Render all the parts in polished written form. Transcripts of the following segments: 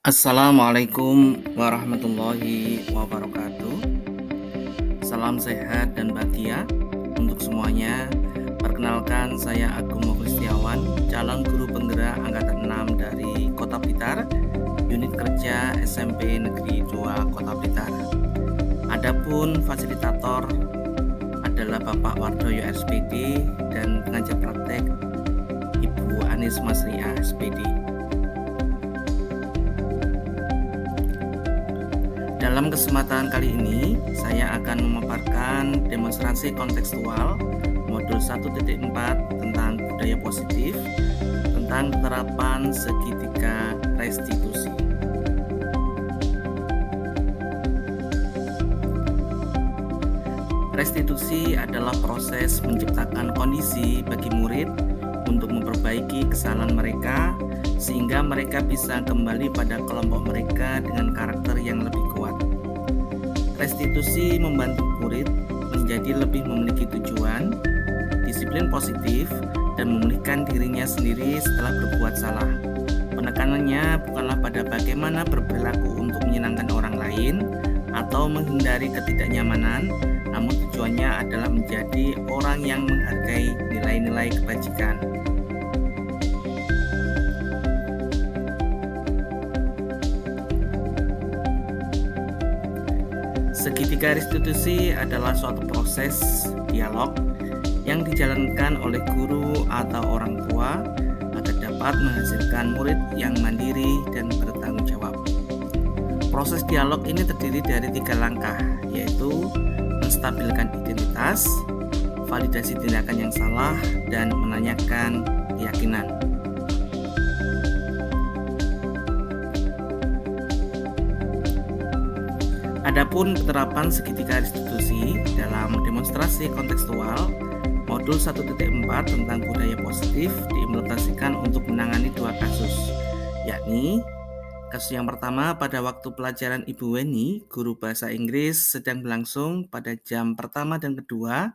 Assalamualaikum warahmatullahi wabarakatuh. Salam sehat dan bahagia untuk semuanya. Perkenalkan, saya Agung Mukhlistiawan, calon guru penggerak angkatan 6 dari Kota Blitar, unit kerja SMP Negeri 2 Kota Blitar. Adapun fasilitator adalah Bapak Wardoyo SPD dan pengajar praktek Ibu Anis Masriah SPD. Dalam kesempatan kali ini, saya akan memaparkan demonstrasi kontekstual modul 1.4 tentang budaya positif, tentang penerapan segitiga restitusi. Restitusi adalah proses menciptakan kondisi bagi murid untuk memperbaiki kesalahan mereka sehingga mereka bisa kembali pada kelompok mereka dengan karakter yang lebih kuat. Restitusi membantu murid menjadi lebih memiliki tujuan, disiplin positif, dan memulihkan dirinya sendiri setelah berbuat salah. Penekanannya bukanlah pada bagaimana berperilaku untuk menyenangkan orang lain atau menghindari ketidaknyamanan, namun tujuannya adalah menjadi orang yang menghargai nilai-nilai kebajikan. Segitiga restitusi adalah suatu proses dialog yang dijalankan oleh guru atau orang tua agar dapat menghasilkan murid yang mandiri dan bertanggung jawab. Proses dialog ini terdiri dari 3 langkah, yaitu menstabilkan identitas, validasi tindakan yang salah, dan menanyakan keyakinan. Adapun penerapan segitiga restitusi dalam demonstrasi kontekstual modul 1.4 tentang budaya positif diimplementasikan untuk menangani 2 kasus, yakni kasus yang pertama pada waktu pelajaran Ibu Weni, guru bahasa Inggris, sedang berlangsung pada jam pertama dan kedua.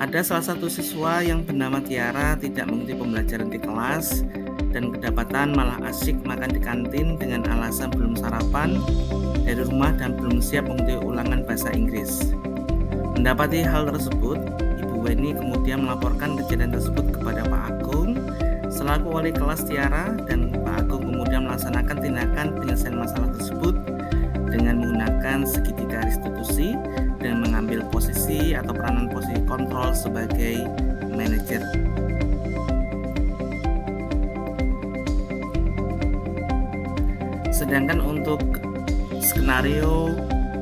Ada salah satu siswa yang bernama Tiara tidak mengikuti pembelajaran di kelas dan kedapatan malah asyik makan di kantin dengan alasan belum sarapan dari rumah dan belum siap mengikuti ulangan bahasa Inggris. Mendapati hal tersebut, Ibu Weni kemudian melaporkan kejadian tersebut kepada Pak Agung selaku wali kelas Tiara, dan Pak Agung kemudian melaksanakan tindakan penyelesaian masalah tersebut dengan menggunakan segitiga restitusi dan mengambil posisi atau peranan posisi kontrol sebagai manajer. Sedangkan untuk skenario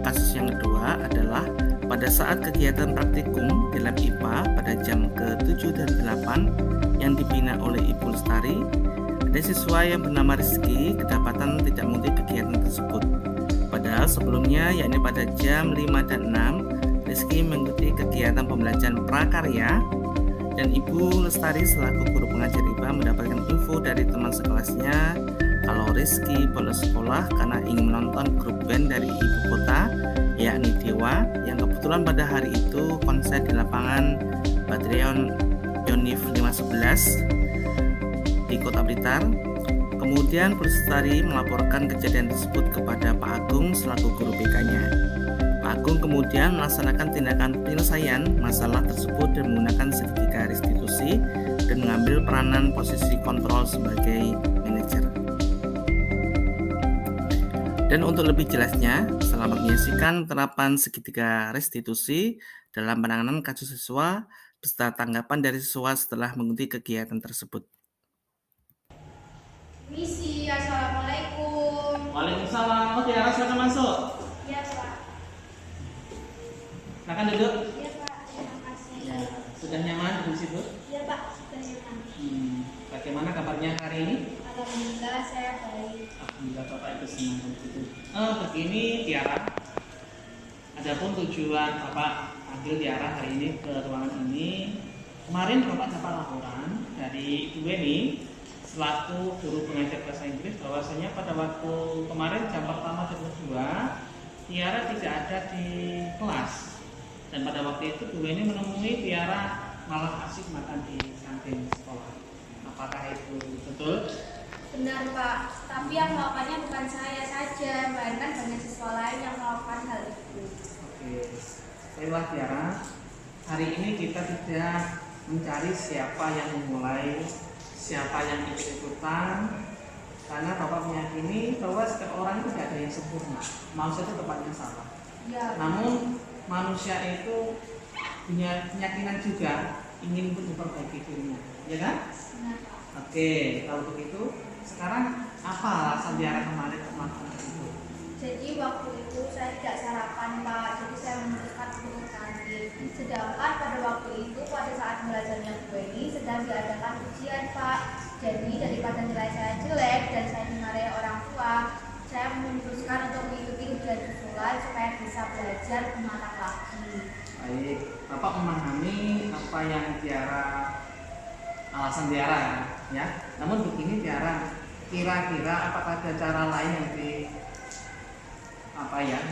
kasus yang kedua adalah pada saat kegiatan praktikum di lab IPA pada jam ke-7 dan 8 yang dibina oleh Ibu Lestari, ada siswa yang bernama Rizky kedapatan tidak mengikuti kegiatan tersebut. Padahal sebelumnya, yakni pada jam 5 dan 6, Rizky mengikuti kegiatan pembelajaran prakarya dan Ibu Lestari selaku guru pengajar IPA mendapatkan info dari teman sekelasnya kalau Rizky bolos sekolah karena ingin menonton grup band dari ibu kota, yakni Dewa, yang kebetulan pada hari itu konser di lapangan Badrion Yonif 511 di Kota Blitar. Kemudian Bu Lestari melaporkan kejadian tersebut kepada Pak Agung selaku guru BK-nya. Pak Agung kemudian melaksanakan tindakan penyelesaian masalah tersebut dan menggunakan segitiga restitusi dan mengambil peranan posisi kontrol sebagai manajer. Dan untuk lebih jelasnya, selamat menyaksikan penerapan segitiga restitusi dalam penanganan kasus siswa beserta tanggapan dari siswa setelah mengikuti kegiatan tersebut. Misi, Assalamualaikum. Waalaikumsalam. Oh, Tiara, silakan masuk. Iya, Pak. Silakan duduk. Iya, Pak. Terima kasih. Ya, sudah nyaman di situ? Iya, Pak. Sudah nyaman. Bagaimana kabarnya hari ini? Alhamdulillah saya baik. Alhamdulillah, Bapak itu senang begitu. Begini, Tiara. Adapun tujuan Bapak ambil Tiara hari ini ke ruangan ini, kemarin Bapak dapat laporan dari Ibu Weni selaku guru pengajar bahasa Inggris bahwasanya pada waktu kemarin jam pertama dan kedua Tiara tidak ada di kelas, dan pada waktu itu Bu Weni menemui Tiara malah asik makan di kantin sekolah. Apakah itu betul? Benar Pak, tapi yang melakukannya bukan saya saja, melainkan banyak siswa lain yang melakukan hal itu. Oke, baiklah Tiara. Hari ini kita tidak mencari siapa yang memulai, siapa yang ikut-ikutan, karena Bapak meyakini bahwa setiap orang itu tidak ada yang sempurna. Manusia itu tempatnya salah. Ya, Namun manusia itu punya keyakinan juga ingin untuk memperbaiki dirinya, ya kan? benar Pak. Oke, kalau begitu sekarang apa alasan Tiara kemarin ke melakukan itu? Jadi waktu itu saya tidak sarapan Pak, jadi saya memutuskan untuk ke kantin. Sedangkan pada waktu itu, pada saat belajarnya Bu ini sedang diadakan ujian Pak. Jadi daripada nilai saya jelek dan saya dimarahi orang tua, saya memutuskan untuk mengikuti ujian susulan supaya bisa belajar lebih matang lagi. Baik, Bapak memahami apa yang Tiara alasan Tiara ya. Namun begini Tiara, kira-kira apakah ada cara lain yang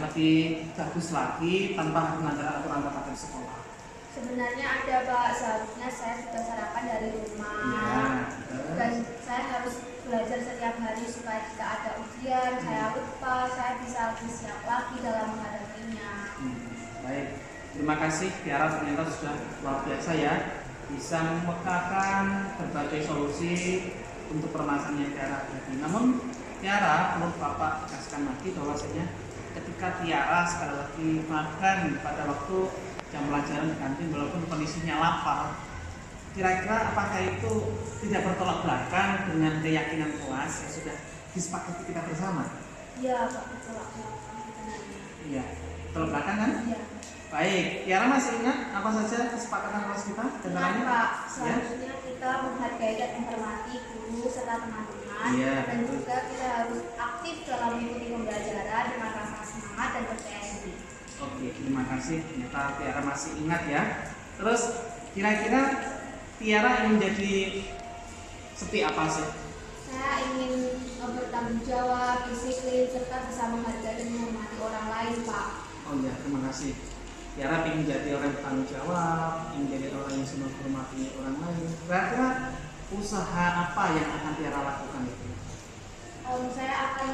lebih bagus lagi tanpa melanggar aturan tata tertib sekolah? Sebenarnya ada Pak, seharusnya saya sudah sarapan dari rumah. Ya, Dan saya harus belajar setiap hari supaya jika ada ujian, saya lupa, saya bisa lebih siap lagi dalam menghadapinya. Baik, terima kasih Tiara, ternyata sudah luar biasa ya, bisa memekakan berbagai solusi untuk permasalahan yang Tiara hadapi. Namun Tiara perlu Bapak tegaskan lagi bahwasanya ketika Tiara sekali lagi makan pada waktu jam pelajaran di kantin walaupun kondisinya lapar, kira-kira apakah itu tidak bertolak belakang dengan keyakinan kelas yang sudah disepakati kita bersama? Iya Pak, betul Pak, sebenarnya. Iya, bertolak belakang kan? Iya. Baik, Tiara masih ingat apa saja kesepakatan kelas kita? Benar Pak, Ya? seharusnya kita menghargai dan menghormati guru serta teman-teman. Iya, Dan betul. juga kita harus aktif dalam mengikuti pembelajaran dengan rasa semangat dan percaya diri. Oke, terima kasih. Ternyata Tiara masih ingat ya. Terus kira-kira Tiara ingin jadi seperti apa sih? Saya ingin bertanggung jawab, disiplin, serta bisa menghargai dan menghormati orang lain Pak. Oh iya, terima kasih. Tiara ingin jadi orang yang bertanggung jawab, ingin jadi orang yang senang menghormati orang lain. Kira-kira usaha apa yang akan Tiara lakukan itu? Saya akan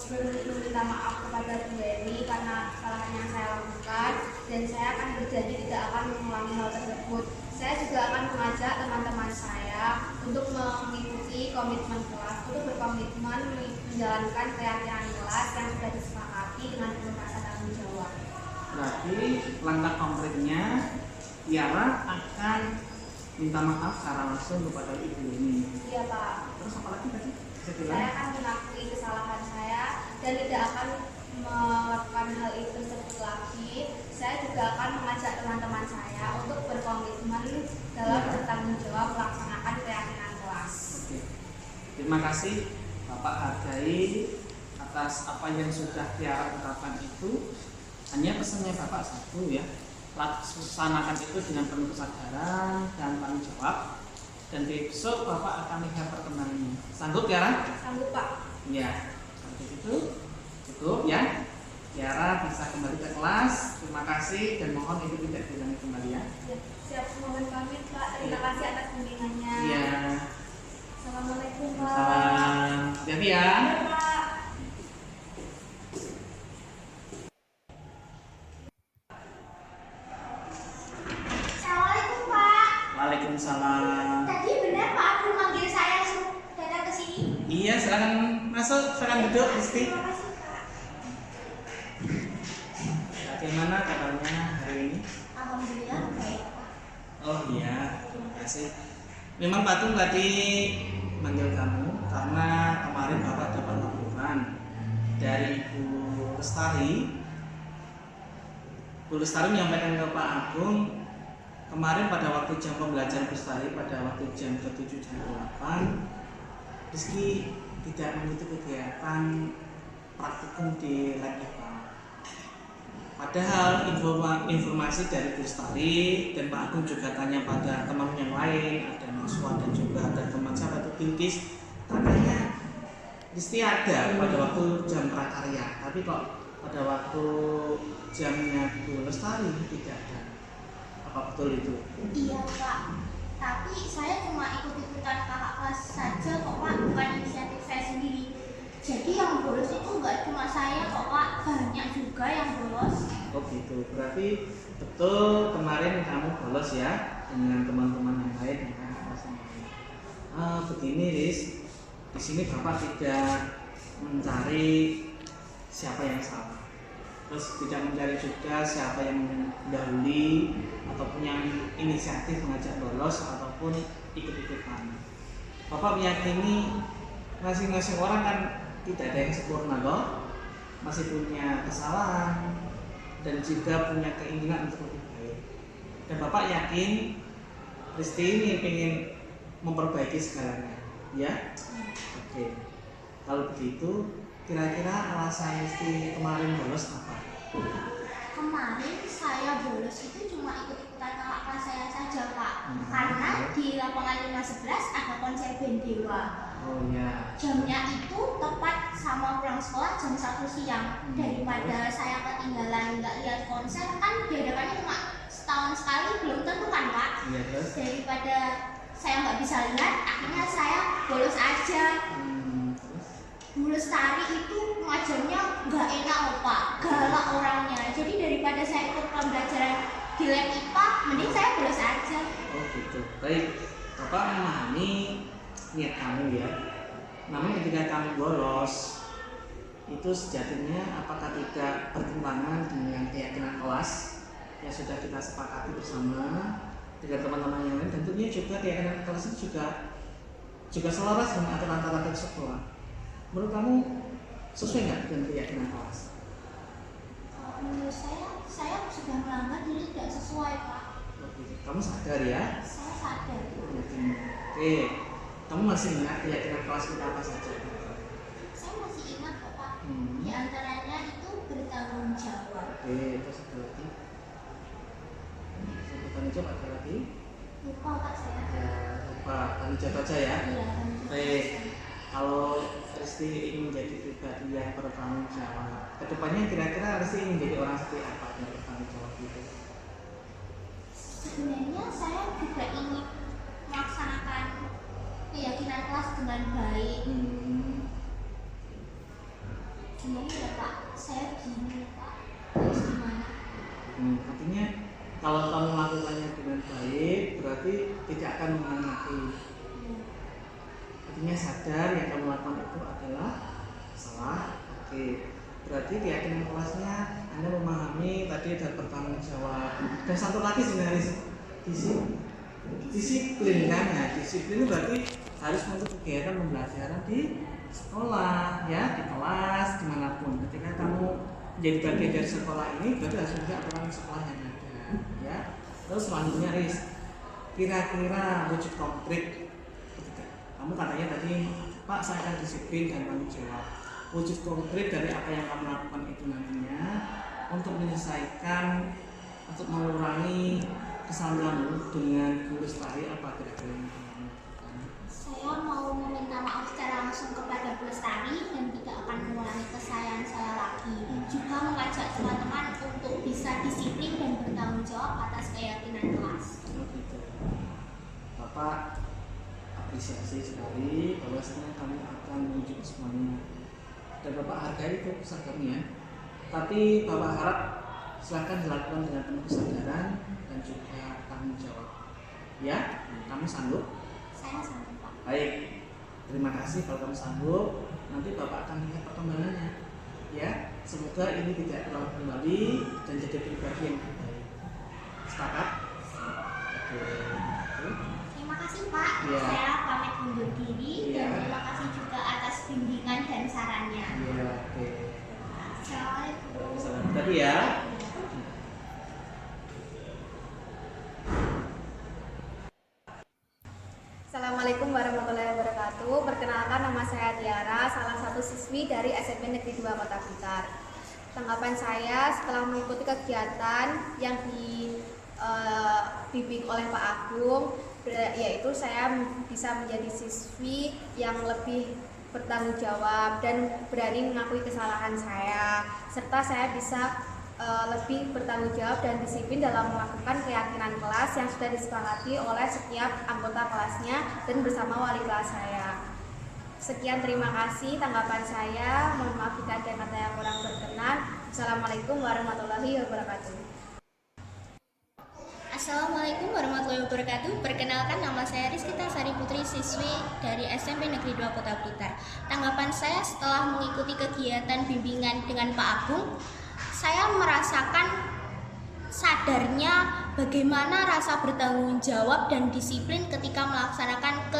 meminta maaf kepada Bu Eni karena kesalahan yang saya lakukan, dan saya akan berjanji tidak akan mengulangi hal tersebut. Saya juga akan mengajak teman-teman saya untuk mengikuti komitmen kelas, untuk berkomitmen menjalankan keyakinan kelas yang sudah disepakati dengan penuh rasa tanggung jawab. Berarti langkah konkretnya Tiara akan minta maaf secara langsung kepada ibu ini. Iya Pak. Terus apa lagi tadi? Bisa Saya bilang? akan mengakui kesalahan saya dan tidak akan melakukan hal itu tersebut lagi. Saya juga akan mengajak teman-teman saya untuk berkomitmen dalam bertanggung jawab melaksanakan keyakinan kelas. Oke. Terima kasih Bapak hargai atas apa yang sudah Tiara ungkapkan itu. Hanya pesannya Bapak satu ya, laksanakan itu dengan penuh kesadaran dan tanggung jawab, dan besok Bapak akan lihat perkembangannya. Sanggup Tiara? Sanggup Pak. Ya, kalau begitu cukup ya. Tiara bisa kembali ke kelas. Terima kasih dan mohon itu tidak diulangi kembali ya. Ya, siap, mohon pamit Pak. Terima kasih atas bimbingannya. Iya. Assalamualaikum Pak. Salam. Jadi ya. Ya, Pak. Assalamualaikum Pak. Waalaikumsalam. Tadi benar Pak Abdul manggil saya suruh datang ke sini. Iya, silakan masuk, silakan duduk, Gusti. Terima kasih Pak. Bagaimana kabarnya hari ini? Alhamdulillah baik Pak. Oh iya, terima kasih. Memang Pak Tung tadi manggil kamu karena kemarin Bapak dapat laporan dari Ibu Lestari. Bu Lestari menyampaikan ke Pak Agung kemarin pada waktu jam pembelajaran Bu Lestari pada waktu jam ke-7 dan 8 Rizky tidak mengikuti kegiatan praktikum di lab IPA. Padahal informasi dari Bu Lestari dan Pak Agung juga tanya pada teman yang lain, ada Naswa dan juga ada teman sahabat Bilkis, katanya Rizky ada pada waktu jam prakarya, tapi kok pada waktu jamnya Bu Lestari tidak ada. Apa betul itu? Iya Pak. Tapi saya cuma ikut-ikutan kakak kelas saja kok Pak, bukan inisiatif saya sendiri. Jadi yang bolos itu nggak cuma saya kok Pak, banyak juga yang bolos. Oh gitu, berarti betul kemarin kamu bolos ya dengan teman-teman yang lain yang kakak kelas yang lain. Begini Riz, di sini Bapak tidak mencari siapa yang salah, terus tidak mencari juga siapa yang mendahului ataupun yang inisiatif mengajak bolos ataupun ikut-ikutan. Bapak meyakini masing-masing orang kan tidak ada yang sempurna loh, masih punya kesalahan dan juga punya keinginan untuk lebih baik. Dan Bapak yakin Risti ini ingin memperbaiki segalanya, ya? Oke. Kalau begitu, kira-kira alasan Risti kemarin bolos apa? Kemarin saya bolos itu cuma ikut-ikutan kakak kelas saya saja Pak, karena di lapangan 511 ada konser band Dewa. Oh ya. Jamnya itu tepat sama pulang sekolah jam 1 siang. Daripada saya ketinggalan nggak lihat konser, kan diadakannya cuma setahun sekali, belum tentu kan Pak. Iya terus? Daripada saya nggak bisa lihat, akhirnya saya bolos aja. Terus? Bolos tari itu ngajarnya nggak enak loh Pak, galak orangnya. Jadi daripada saya ikut pembelajaran di lab IPA, mending saya bolos aja. Oh gitu. Baik, Bapak memahami niat kamu ya. Namun ketika kamu bolos, itu sejatinya apakah tidak bertentangan dengan keyakinan kelas yang sudah kita sepakati bersama dengan teman-teman yang lain? Tentunya juga keyakinan kelas itu juga selaras dengan aturan-aturan sekolah. Menurut kamu sesuai nggak dengan keyakinan kelas? Menurut saya sudah melanggar, jadi tidak sesuai Pak. Kamu sadar ya? Saya sadar. Oke, kamu masih ingat keyakinan kelas kita apa saja? Saya masih ingat kok Pak. Di antaranya itu bertanggung jawab. Oke, terus ada lagi? Bertanggung jawab ada lagi? Lupa Pak saya. Ya, lupa. Tanggung jawab aja ya? Iya, tanggung jawab. Baik, kalau Risti ingin menjadi pribadi yang bertanggung jawab, kedepannya kira-kira Risti ingin menjadi orang seperti apa yang bertanggung jawab itu? Sebenarnya saya juga ingin melaksanakan keyakinan kelas dengan baik. Gimana ya Pak? Saya bingung Pak. Terus gimana? Artinya kalau kamu melakukannya dengan baik, berarti tidak akan mengangkat. Artinya sadar yang kamu lakukan itu adalah salah. Oke, berarti keyakinan kelasnya Anda memahami tadi ada bertanggung jawab. Dan satu lagi sebenarnya disiplin kan ya. Disiplin itu berarti harus untuk kegiatan pembelajaran di sekolah ya, di kelas, dimanapun. Ketika kamu menjadi bagian dari sekolah ini, berarti harus juga aturan sekolah yang ada ya. Terus selanjutnya Riz, kira-kira wujud konkret kamu katanya tadi, Pak saya akan disiplin dan tanggung jawab. Wujud konkret dari apa yang kamu lakukan itu nantinya untuk menyelesaikan, untuk mengurangi kesalahan dengan guru lestari apa kira-kira yang kamu lakukan? Saya mau meminta maaf secara langsung kepada Bu Lestari dan tidak akan mengulangi kesalahan saya lagi. Juga mengajak teman-teman untuk bisa disiplin dan bertanggung jawab atas keyakinan kelas. Oh gitu. Bapak apresiasi sekali bahwasanya kamu akan menuju semuanya dan Bapak hargai keputusan kamu ya. Tapi Bapak harap silakan dilakukan dengan penuh kesadaran dan juga tanggung jawab. Ya, kamu sanggup? Saya sanggup Pak. Baik, terima kasih kalau kamu sanggup. Nanti Bapak akan lihat perkembangannya. Ya, semoga ini tidak terulang kembali dan jadi pribadi yang terbaik. Sepakat? Oke. Terima kasih Pak. Ya. Saya pamit undur diri Ya. dan terima kasih juga atas bimbingan dan sarannya. Iya, oke. Assalamualaikum. Salam tadi ya. Assalamualaikum warahmatullahi wabarakatuh. Perkenalkan, nama saya Tiara, salah satu siswi dari SMP Negeri 2 Kota Blitar. Tanggapan saya setelah mengikuti kegiatan yang dibimbing oleh Pak Agung, yaitu saya bisa menjadi siswi yang lebih bertanggung jawab dan berani mengakui kesalahan saya, serta saya bisa lebih bertanggung jawab dan disiplin dalam melakukan keyakinan kelas yang sudah disepakati oleh setiap anggota kelasnya dan bersama wali kelas saya. Sekian, terima kasih tanggapan saya. Mohon maaf jika ada kata yang kurang berkenan. Assalamualaikum warahmatullahi wabarakatuh. Assalamualaikum warahmatullahi wabarakatuh. Perkenalkan, nama saya Rizkita Sari Putri, siswi dari SMP Negeri 2 Kota Blitar. Tanggapan saya setelah mengikuti kegiatan bimbingan dengan Pak Agung, saya merasakan sadarnya bagaimana rasa bertanggung jawab dan disiplin ketika melaksanakan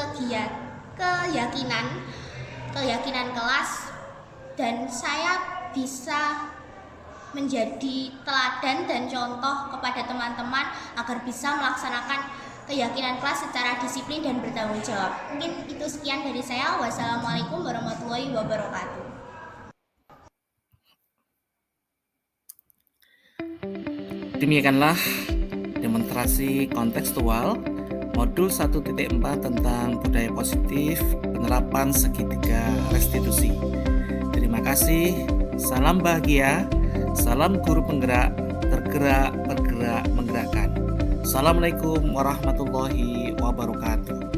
keyakinan kelas, dan saya bisa menjadi teladan dan contoh kepada teman-teman agar bisa melaksanakan keyakinan kelas secara disiplin dan bertanggung jawab. Mungkin itu sekian dari saya. Wassalamualaikum warahmatullahi wabarakatuh. Demikianlah demonstrasi kontekstual modul 1.4 tentang budaya positif penerapan segitiga restitusi. Terima kasih, salam bahagia, salam guru penggerak, tergerak, bergerak, menggerakkan. Assalamualaikum warahmatullahi wabarakatuh.